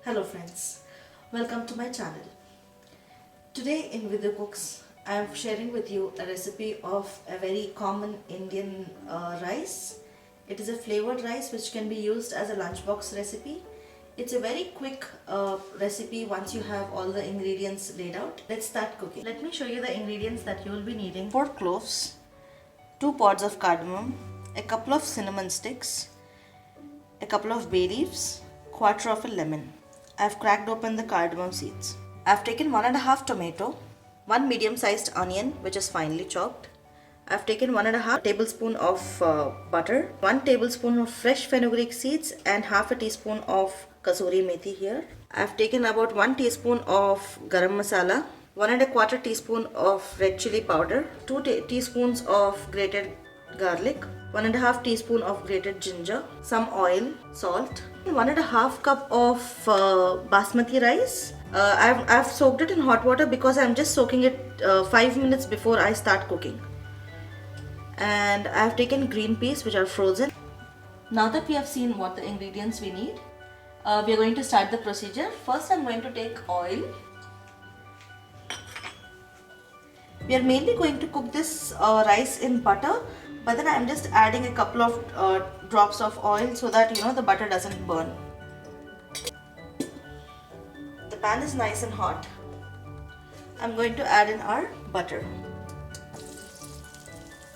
Hello friends, welcome to my channel. Today in Vidya Cooks, I am sharing with you a recipe of a very common Indian rice. It is a flavored rice which can be used as a lunchbox recipe. It's a very quick recipe once you have all the ingredients laid out. Let's start cooking. Let me show you the ingredients that you will be needing. 4 cloves, 2 pods of cardamom, a couple of cinnamon sticks, a couple of bay leaves, quarter of a lemon. I've cracked open the cardamom seeds. I've taken 1.5 tomato, 1 medium-sized onion which is finely chopped. I've taken 1.5 tablespoon of butter, 1 tablespoon of fresh fenugreek seeds and half a teaspoon of kasuri methi here. I've taken about 1 teaspoon of garam masala, 1.25 teaspoon of red chili powder, 2 teaspoons of grated garlic, 1.5 teaspoon of grated ginger, some oil, salt, 1.5 cup of basmati rice. I've soaked it in hot water because I'm just soaking it 5 minutes before I start cooking. And I've taken green peas which are frozen. Now that we have seen what the ingredients we need, we are going to start the procedure. First I'm going to take oil. We are mainly going to cook this rice in butter, but then I am just adding a couple of drops of oil so that the butter doesn't burn. The pan is nice and hot. I am going to add in our butter.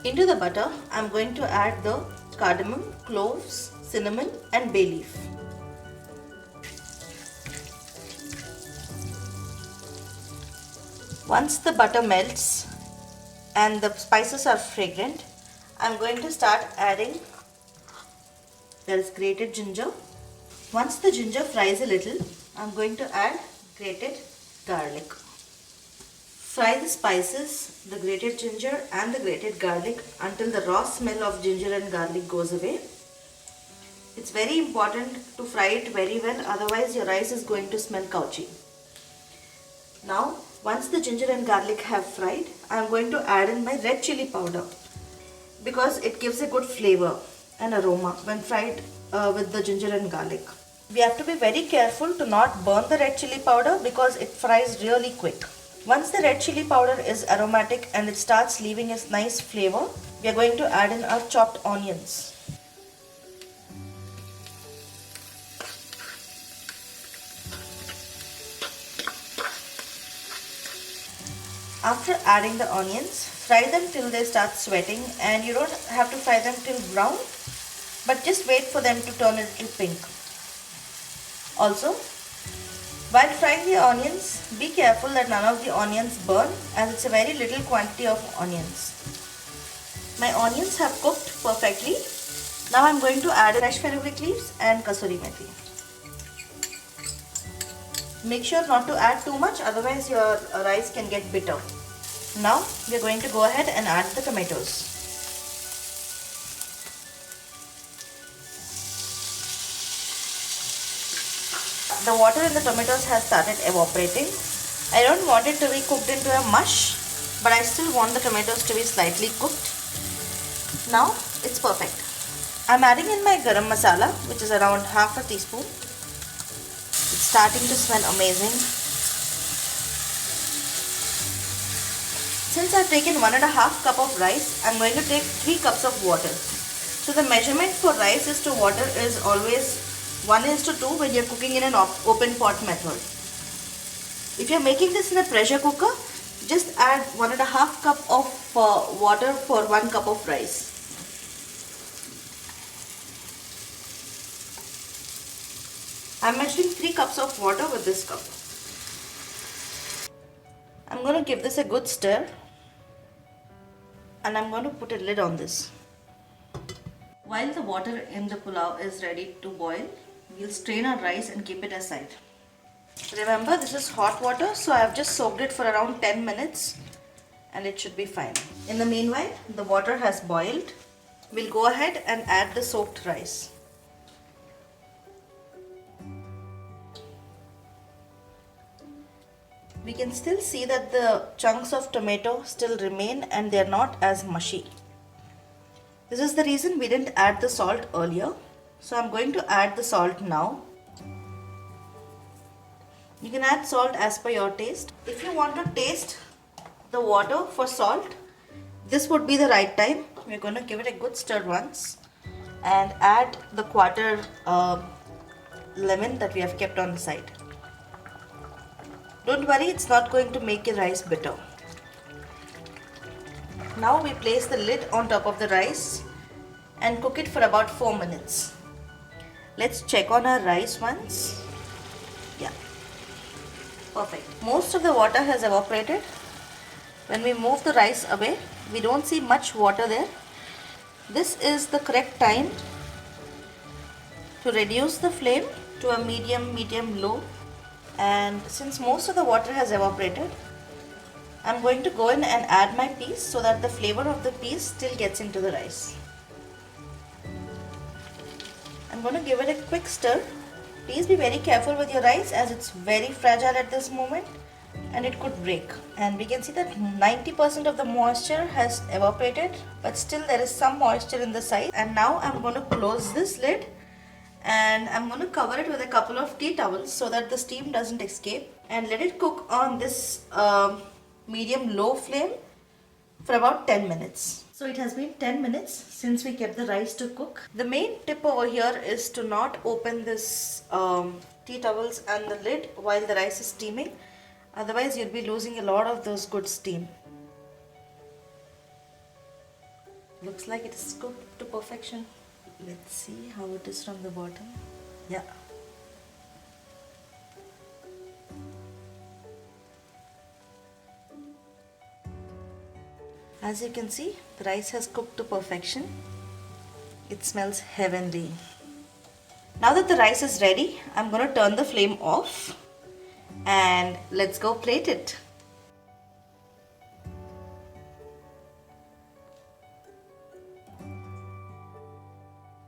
Into the butter I am going to add the cardamom, cloves, cinnamon and bay leaf. Once the butter melts and the spices are fragrant, I'm going to start adding grated ginger. Once the ginger fries a little, I'm going to add grated garlic. Fry the spices, the grated ginger and the grated garlic until the raw smell of ginger and garlic goes away. It's very important to fry it very well, otherwise your rice is going to smell couchy. Now, once the ginger and garlic have fried, I am going to add in my red chili powder because it gives a good flavor and aroma when fried with the ginger and garlic. We have to be very careful to not burn the red chili powder because it fries really quick. Once the red chili powder is aromatic and it starts leaving a nice flavor, we are going to add in our chopped onions. After adding the onions, fry them till they start sweating, and you don't have to fry them till brown, but just wait for them to turn a little pink. Also, while frying the onions, be careful that none of the onions burn, as it's a very little quantity of onions. My onions have cooked perfectly. Now I'm going to add fresh fenugreek leaves and kasuri methi. Make sure not to add too much, otherwise your rice can get bitter. Now we are going to go ahead and add the tomatoes. The water in the tomatoes has started evaporating. I don't want it to be cooked into a mush, but I still want the tomatoes to be slightly cooked. Now it's perfect. I'm adding in my garam masala, which is around half a teaspoon. It's starting to smell amazing. Since I've taken 1.5 cup of rice, I'm going to take 3 cups of water. So the measurement for rice is to water is always 1:2 when you're cooking in an open pot method. If you're making this in a pressure cooker, just add 1.5 cup of water for 1 cup of rice. I'm measuring 3 cups of water with this cup. I'm going to give this a good stir and I'm going to put a lid on this. While the water in the pulao is ready to boil, we'll strain our rice and keep it aside. Remember, this is hot water, so I've just soaked it for around 10 minutes and it should be fine. In the meanwhile, the water has boiled. We'll go ahead and add the soaked rice. We can still see that the chunks of tomato still remain and they are not as mushy. This is the reason we didn't add the salt earlier. So I'm going to add the salt now. You can add salt as per your taste. If you want to taste the water for salt, this would be the right time. We're going to give it a good stir once and add the quarter lemon that we have kept on the side. Don't worry, it's not going to make your rice bitter. Now we place the lid on top of the rice and cook it for about 4 minutes. Let's check on our rice once. Yeah, perfect. Most of the water has evaporated. When we move the rice away, we don't see much water there. This is the correct time to reduce the flame to a medium low. And since most of the water has evaporated, I'm going to go in and add my peas so that the flavor of the peas still gets into the rice. I'm going to give it a quick stir. Please be very careful with your rice as it's very fragile at this moment and it could break. And we can see that 90% of the moisture has evaporated, but still there is some moisture in the side. And now I'm going to close this lid and I'm going to cover it with a couple of tea towels so that the steam doesn't escape, and let it cook on this medium low flame for about 10 minutes. So it has been 10 minutes since we kept the rice to cook. The main tip over here is to not open this tea towels and the lid while the rice is steaming. Otherwise you'll be losing a lot of those good steam. Looks like it is cooked to perfection. Let's see how it is from the bottom. Yeah. As you can see, the rice has cooked to perfection. It smells heavenly. Now that the rice is ready, I'm going to turn the flame off and let's go plate it.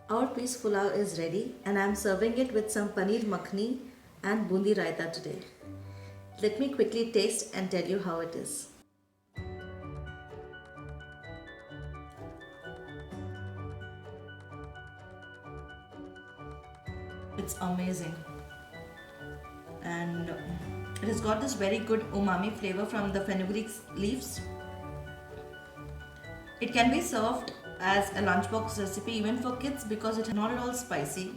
Our peas pulao is ready and I am serving it with some paneer makhani and bundi raita today. Let me quickly taste and tell you how it is. It's amazing, and it has got this very good umami flavor from the fenugreek leaves. It can be served as a lunchbox recipe even for kids because it's not at all spicy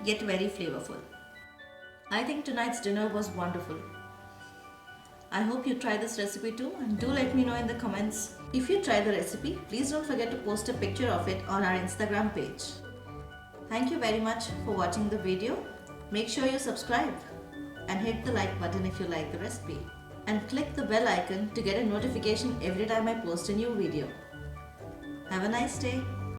yet very flavorful. I think tonight's dinner was wonderful. I hope you try this recipe too, and do let me know in the comments. If you try the recipe, please don't forget to post a picture of it on our Instagram page. Thank you very much for watching the video. Make sure you subscribe and hit the like button if you like the recipe, and click the bell icon to get a notification every time I post a new video. Have a nice day.